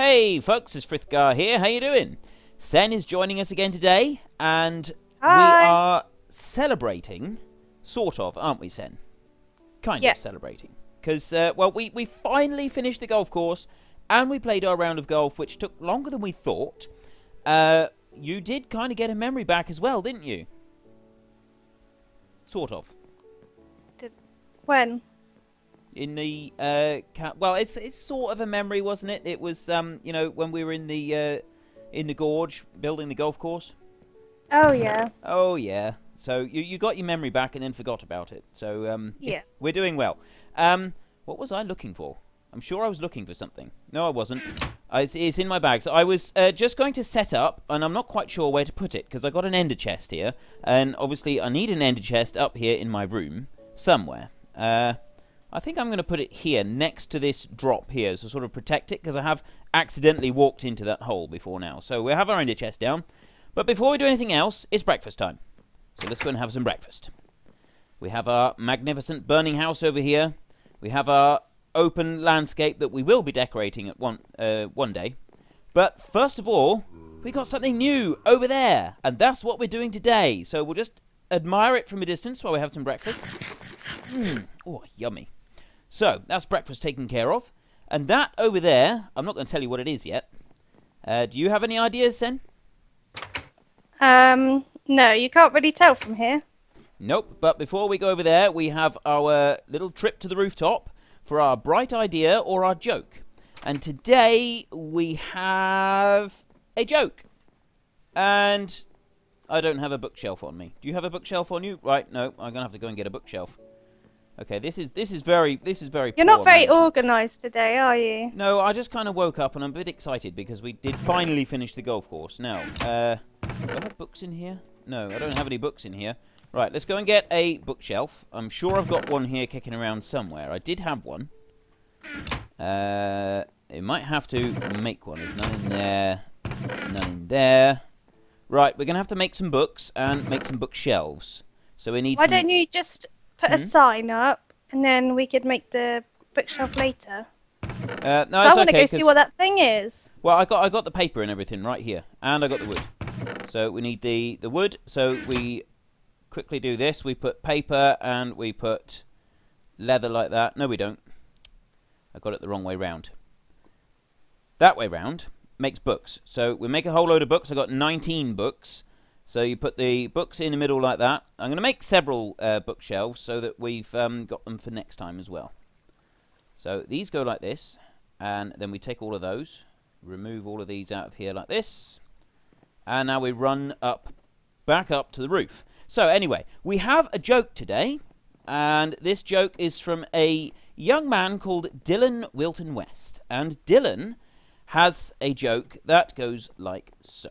Hey folks, it's Frithgar here. How you doing? Sen is joining us again today, and Hi. we are celebrating, sort of, aren't we, Sen? Kind of celebrating. Because, well, we finally finished the golf course, and we played our round of golf, which took longer than we thought. You did kind of get a memory back as well, didn't you? Sort of. When? In the well, it's sort of a memory, wasn't it? It was you know, when we were in the gorge building the golf course. Oh yeah. Oh yeah. So you got your memory back and then forgot about it. So Yeah. we're doing well. What was I looking for? I'm sure I was looking for something. No, I wasn't. It's in my bag. So I was just going to set up, and I'm not quite sure where to put it because I got an ender chest here, and obviously I need an ender chest up here in my room somewhere. I think I'm going to put it here next to this drop here to sort of protect it because I have accidentally walked into that hole before now. So we'll have our ender chest down. But before we do anything else, it's breakfast time. So let's go and have some breakfast. We have our magnificent burning house over here. We have our open landscape that we will be decorating at one day. But first of all, we got something new over there. And that's what we're doing today. So we'll just admire it from a distance while we have some breakfast. Oh, yummy. So, that's breakfast taken care of. And that over there, I'm not going to tell you what it is yet. Do you have any ideas, Sen? No, you can't really tell from here. Nope, but before we go over there, we have our little trip to the rooftop for our bright idea or our joke. And today, we have a joke. And I don't have a bookshelf on me. Do you have a bookshelf on you? Right, no, I'm going to have to go and get a bookshelf. Okay, this is very You're not very management. organised today, are you? No, I just kind of woke up and I'm a bit excited because we did finally finish the golf course. Now, do I have books in here? No, I don't have any books in here. Right, let's go and get a bookshelf. I'm sure I've got one here kicking around somewhere. I did have one. It might have to make one. There's none in there. None in there. Right, we're going to have to make some books and make some bookshelves. So we need Why don't you just put a sign up and then we could make the bookshelf later? No, so I want to okay, go see what that thing is. Well, I got the paper and everything right here, and I got the wood. So we need the wood. So we quickly do this. We put paper and we put leather like that. No, we don't. I got it the wrong way round. That way round makes books. So we make a whole load of books. I got 19 books. So you put the books in the middle like that. I'm going to make several bookshelves so that we've got them for next time as well. So these go like this, and then we take all of those, remove all of these out of here like this, and now we run back up to the roof. So anyway, we have a joke today, and this joke is from a young man called Dylan Wilton West, and Dylan has a joke that goes like so.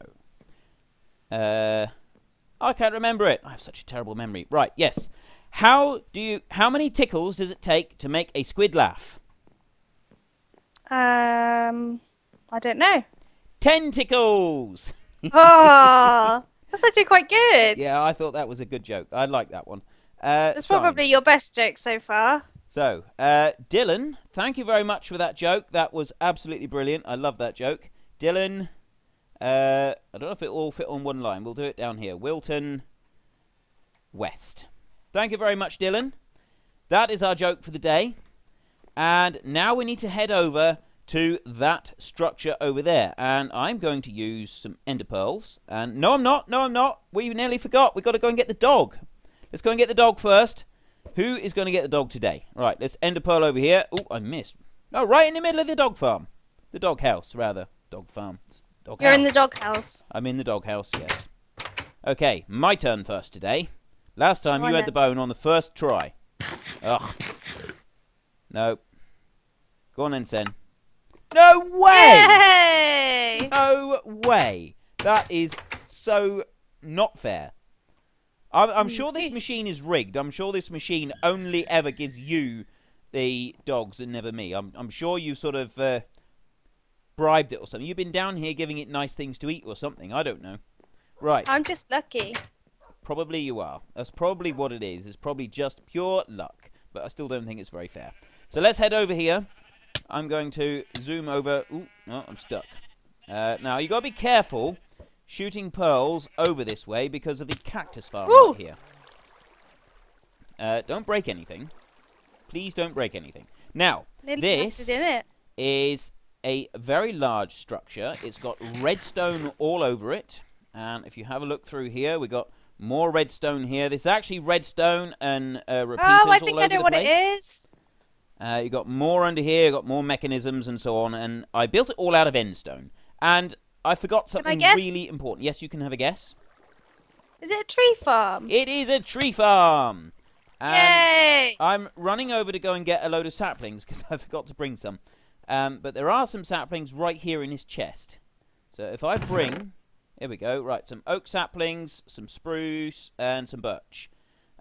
I can't remember it. I have such a terrible memory. Right, yes. How many tickles does it take to make a squid laugh? I don't know. 10 tickles! Oh, that's actually quite good. Yeah, I thought that was a good joke. I like that one. It's probably your best joke so far. So, Dylan, thank you very much for that joke. That was absolutely brilliant. I love that joke. Dylan... I don't know if it will fit on one line. We'll do it down here. Wilton West. Thank you very much, Dylan. That is our joke for the day. And now we need to head over to that structure over there. And I'm going to use some ender pearls. And no, I'm not. No, I'm not. We nearly forgot. We've got to go and get the dog. Let's go and get the dog first. Who is going to get the dog today? Right, let's ender pearl over here. Oh, I missed. No, right in the middle of the dog farm. The dog house, rather. Dog farm. You're in the doghouse. I'm in the doghouse, yes. Okay, my turn first today. Last time you had the bone on the first try. Ugh. No. Go on then, Sen. No way! Yay! No way! That is so not fair. I'm sure this machine is rigged. I'm sure this machine only ever gives you the dogs and never me. I'm sure you sort of... bribed it or something. You've been down here giving it nice things to eat or something. I don't know. Right. I'm just lucky. Probably you are. That's probably what it is. It's probably just pure luck. But I still don't think it's very fair. So let's head over here I'm going to zoom over. Ooh, no, I'm stuck. Now, you got to be careful shooting pearls over this way because of the cactus farm right here. Don't break anything. Please don't break anything. Now, this is a very large structure. It's got redstone all over it. And if you have a look through here, we got more redstone here. This is actually redstone and repeaters all over the place. Oh, I think I know what it is. You got more under here, got more mechanisms and so on. And I built it all out of endstone. And I forgot something really important. Yes, you can have a guess. Is it a tree farm? It is a tree farm. And yay! I'm running over to go and get a load of saplings because I forgot to bring some. But there are some saplings right here in this chest. So if I bring... Here we go. Right, some oak saplings, some spruce, and some birch.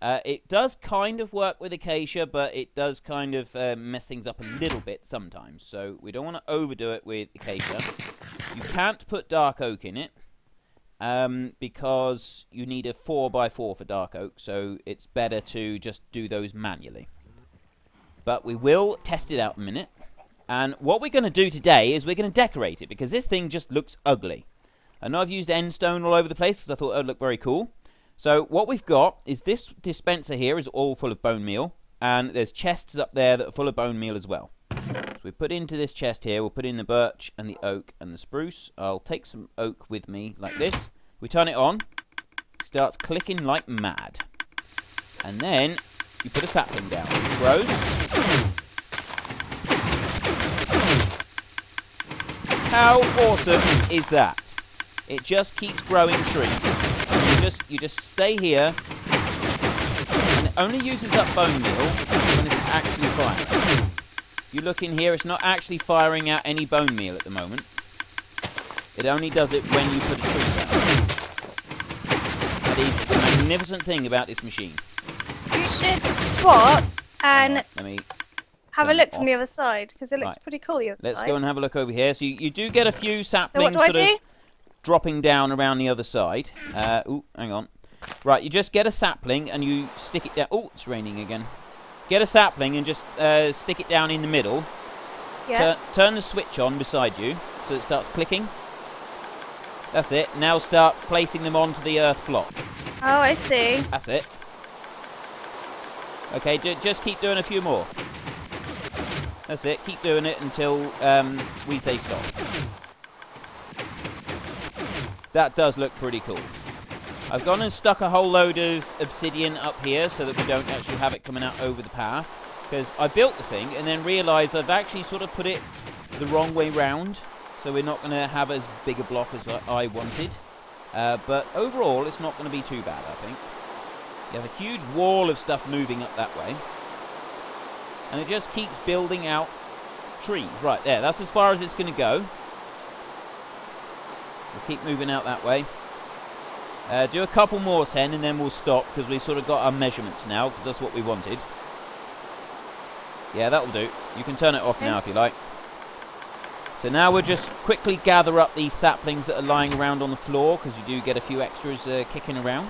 It does kind of work with acacia, but it does kind of mess things up a little bit sometimes. So we don't want to overdo it with acacia. You can't put dark oak in it because you need a 4x4 for dark oak. So it's better to just do those manually. But we will test it out in a minute. And what we're going to do today is we're going to decorate it because this thing just looks ugly. I know I've used endstone all over the place because I thought it would look very cool. So what we've got is this dispenser here is all full of bone meal. And there's chests up there that are full of bone meal as well. So we put into this chest here, we'll put in the birch and the oak and the spruce. I'll take some oak with me like this. We turn it on. It starts clicking like mad. And then you put a sapling down. It grows. How awesome is that? It just keeps growing trees. You just stay here, and it only uses up bone meal when it's actually firing. You look in here, it's not actually firing out any bone meal at the moment. It only does it when you put a tree down. That is the magnificent thing about this machine. You should swap and have a look from the other side, because it looks pretty cool the other side. Let's go and have a look over here. So you do get a few saplings sort of dropping down around the other side. Ooh, hang on. Right, you just get a sapling and you stick it down. Oh, it's raining again. Get a sapling and just stick it down in the middle. Yeah. Turn the switch on beside you so it starts clicking. That's it. Now start placing them onto the earth block. Oh, I see. That's it. Okay, just keep doing a few more. That's it. Keep doing it until we say stop. That does look pretty cool. I've gone and stuck a whole load of obsidian up here so that we don't actually have it coming out over the path. Because I built the thing and then realised I've actually sort of put it the wrong way round. So we're not going to have as big a block as I wanted. But overall, it's not going to be too bad, I think. You have a huge wall of stuff moving up that way. And it just keeps building out trees. Right there, that's as far as it's going to go. We'll keep moving out that way. Do a couple more, Sen, and then we'll stop, because we've sort of got our measurements now, because that's what we wanted. Yeah, that'll do. You can turn it off now if you like. So now we'll just quickly gather up these saplings that are lying around on the floor, because you do get a few extras kicking around.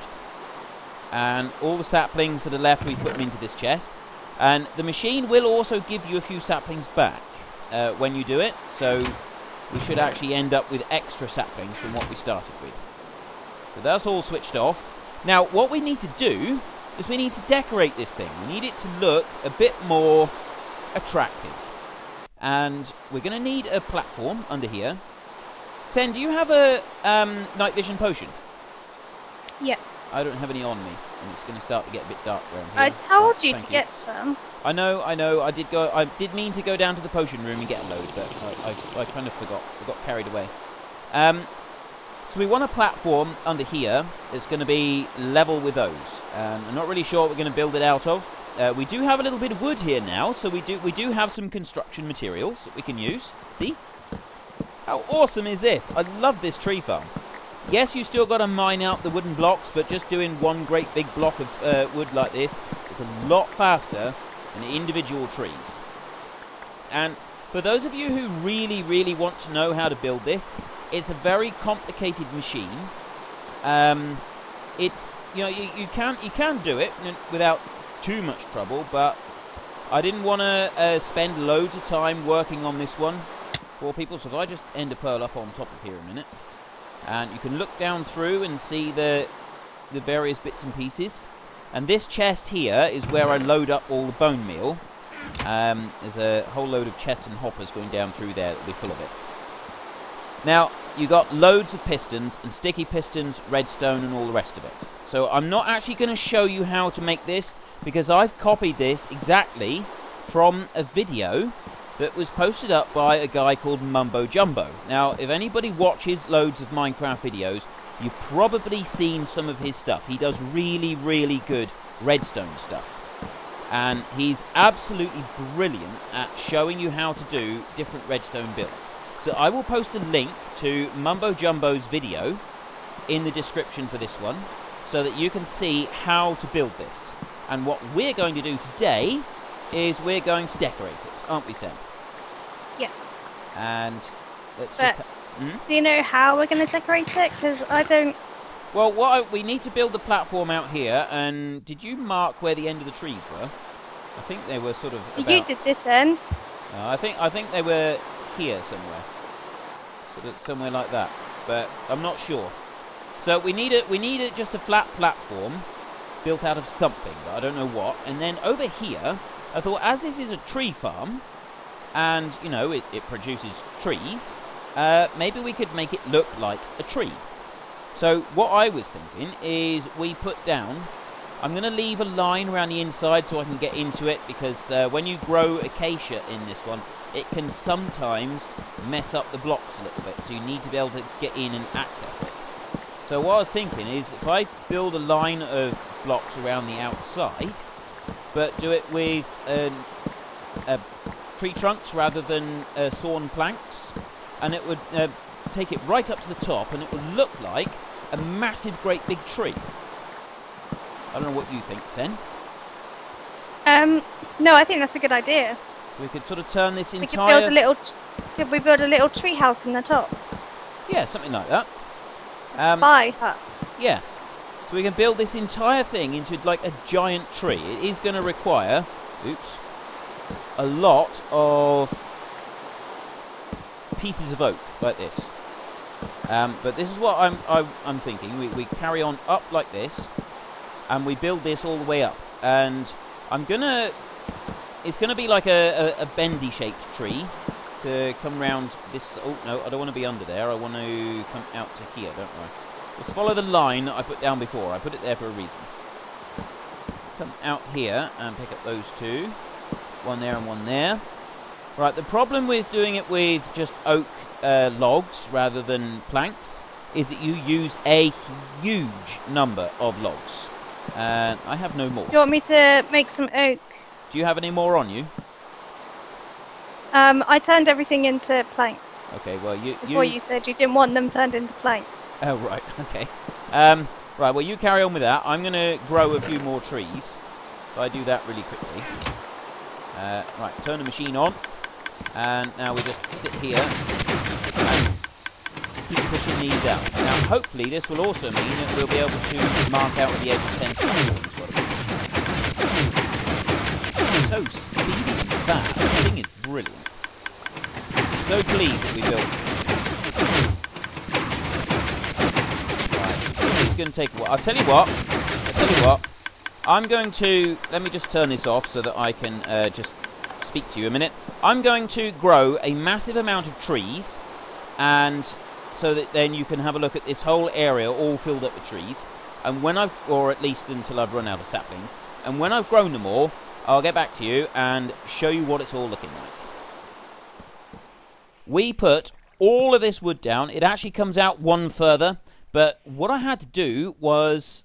And all the saplings that are left, we put them into this chest. And the machine will also give you a few saplings back when you do it, so we should actually end up with extra saplings from what we started with. So that's all switched off. Now, what we need to do is we need to decorate this thing. We need it to look a bit more attractive. And we're going to need a platform under here. Sen, do you have a night vision potion? Yeah. I don't have any on me, and it's going to start to get a bit dark around here. I told you to get some. I know. I did mean to go down to the potion room and get a load, but I kind of forgot. I got carried away. So we want a platform under here that's going to be level with those. I'm not really sure what we're going to build it out of. We do have a little bit of wood here now, so we do have some construction materials that we can use. See? How awesome is this? I love this tree farm. Yes, you still got to mine out the wooden blocks, but just doing one great big block of wood like this is a lot faster than individual trees. And for those of you who really, really want to know how to build this, it's a very complicated machine. It's, you know, you can do it without too much trouble, but I didn't want to spend loads of time working on this one for people, so if I just end a pearl up on top of here a minute, and you can look down through and see the various bits and pieces. And this chest here is where I load up all the bone meal. There's a whole load of chests and hoppers going down through there that'll be full of it. Now, you got loads of pistons and sticky pistons, redstone, and all the rest of it. So I'm not actually going to show you how to make this, because I've copied this exactly from a video that was posted up by a guy called Mumbo Jumbo. Now, if anybody watches loads of Minecraft videos, you've probably seen some of his stuff. He does really, really good redstone stuff. And he's absolutely brilliant at showing you how to do different redstone builds. So I will post a link to Mumbo Jumbo's video in the description for this one, so that you can see how to build this. And what we're going to do today is we're going to decorate it, aren't we, Sam? Yeah. And let's do you know how we're going to decorate it? Because I don't... Well, we need to build the platform out here, and did you mark where the end of the trees were? I think they were sort of about... You did this end. I think they were here somewhere. Sort of somewhere like that. But I'm not sure. So we need just a flat platform built out of something, but I don't know what. And then over here, I thought, as this is a tree farm, and, you know, it produces trees, maybe we could make it look like a tree. So what I was thinking is we put down... I'm going to leave a line around the inside so I can get into it, because when you grow acacia in this one, it can sometimes mess up the blocks a little bit, so you need to be able to get in and access it. So what I was thinking is, if I build a line of blocks around the outside, but do it with tree trunks rather than sawn planks, and it would take it right up to the top, and it would look like a massive, great big tree. I don't know what you think, Sen. No, I think that's a good idea. We could sort of turn this entire... Could we build a little tree house in the top? Yeah, something like that. A spy hut. Yeah. So we can build this entire thing into like a giant tree. It is going to require, a lot of pieces of oak like this. But this is what I'm thinking. We carry on up like this, and we build this all the way up. And it's gonna be like a bendy shaped tree to come round this. Oh no, I don't want to be under there. I want to come out to here, don't I? Let's follow the line that I put down before. I put it there for a reason. Come out here and pick up those two. One there and one there. Right, the problem with doing it with just oak logs rather than planks is that you use a huge number of logs. And I have no more. Do you want me to make some oak? Do you have any more on you? I turned everything into planks. Okay, well Before you said you didn't want them turned into planks. Oh, right, okay. Right, well you carry on with that. I'm going to grow a few more trees. So I do that really quickly. Right, turn the machine on. And now we just sit here and keep pushing these out. Now, hopefully this will also mean that we'll be able to mark out the edge of 10 platforms. So speedy and fast. The thing is brilliant. So pleased that we built it. Right, this is going to take a while. I'll tell you what. I'm going to... Let me just turn this off so that I can just speak to you a minute. I'm going to grow a massive amount of trees, and so that then you can have a look at this whole area all filled up with trees. And when or at least until I've run out of saplings. And when I've grown them all, I'll get back to you and show you what it's all looking like. We put all of this wood down. It actually comes out one further, but what I had to do was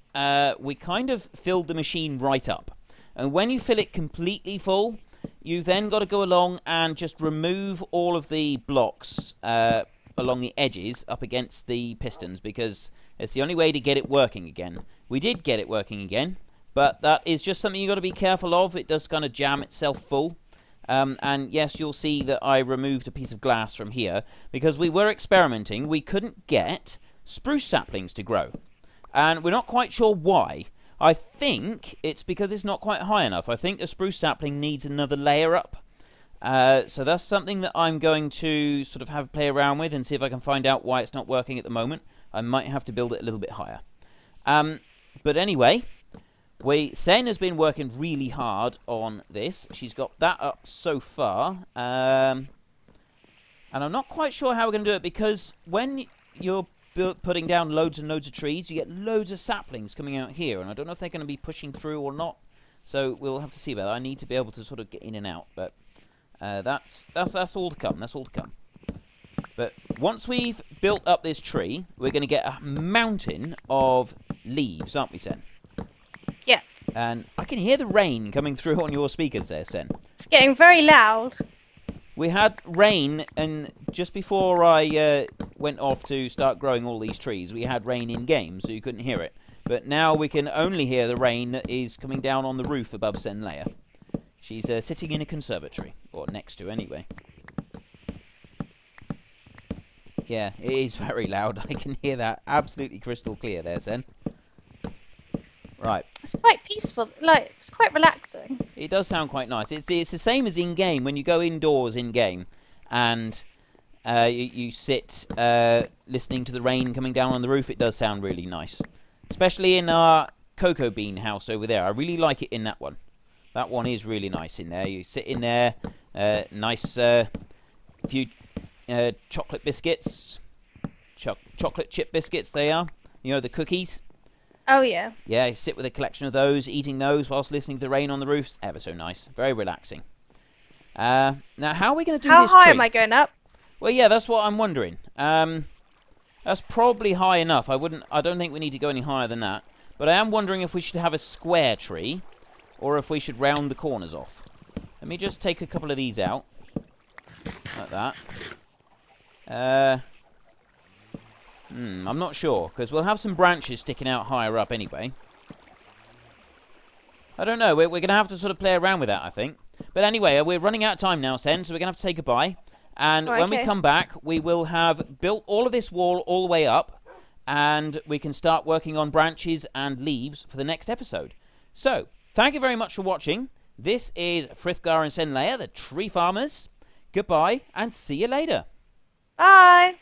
we kind of filled the machine right up. And when you fill it completely full, you then got to go along and just remove all of the blocks along the edges up against the pistons, because it's the only way to get it working again. We did get it working again, but that is just something you've got to be careful of. It does kind of jam itself full. And yes, you'll see that I removed a piece of glass from here, because we were experimenting. We couldn't get spruce saplings to grow. And we're not quite sure why. I think it's because it's not quite high enough. I think the spruce sapling needs another layer up. So that's something that I'm going to sort of have a play around with and see if I can find out why it's not working at the moment. I might have to build it a little bit higher. But anyway, Sen has been working really hard on this. She's got that up so far. And I'm not quite sure how we're going to do it, because when you're putting down loads and loads of trees, you get loads of saplings coming out here. And I don't know if they're going to be pushing through or not. So we'll have to see about that. I need to be able to sort of get in and out. But that's all to come. That's all to come. But once we've built up this tree, we're going to get a mountain of leaves, aren't we, Sen? Yeah. And I can hear the rain coming through on your speakers there, Sen. It's getting very loud. We had rain, and just before I went off to start growing all these trees, we had rain in game, so you couldn't hear it. But now we can only hear the rain that is coming down on the roof above Sen Leia. She's sitting in a conservatory, or next to anyway. Yeah, it is very loud. I can hear that absolutely crystal clear there, Sen. Right. It's quite peaceful. Like, it's quite relaxing. It does sound quite nice. It's the same as in-game. When you go indoors in-game and you sit listening to the rain coming down on the roof, it does sound really nice. Especially in our cocoa bean house over there. I really like it in that one. That one is really nice in there. You sit in there, nice few chocolate biscuits, chocolate chip biscuits they are. You know, the cookies. Oh, yeah. Yeah, you sit with a collection of those, eating those whilst listening to the rain on the roofs. Ever so nice. Very relaxing. Now, how are we going to do this How high tree? am I going up? Well, yeah, that's what I'm wondering. That's probably high enough. I don't think we need to go any higher than that. But I am wondering if we should have a square tree, or if we should round the corners off. Let me just take a couple of these out. Like that. I'm not sure, because we'll have some branches sticking out higher up anyway. I don't know. We're going to have to sort of play around with that, I think. But anyway, we're running out of time now, Sen, so we're going to have to say goodbye. And when we come back, we will have built all of this wall all the way up, and we can start working on branches and leaves for the next episode. So, thank you very much for watching. This is Frithgar and Sen Leia, the Tree Farmers. Goodbye, and see you later. Bye.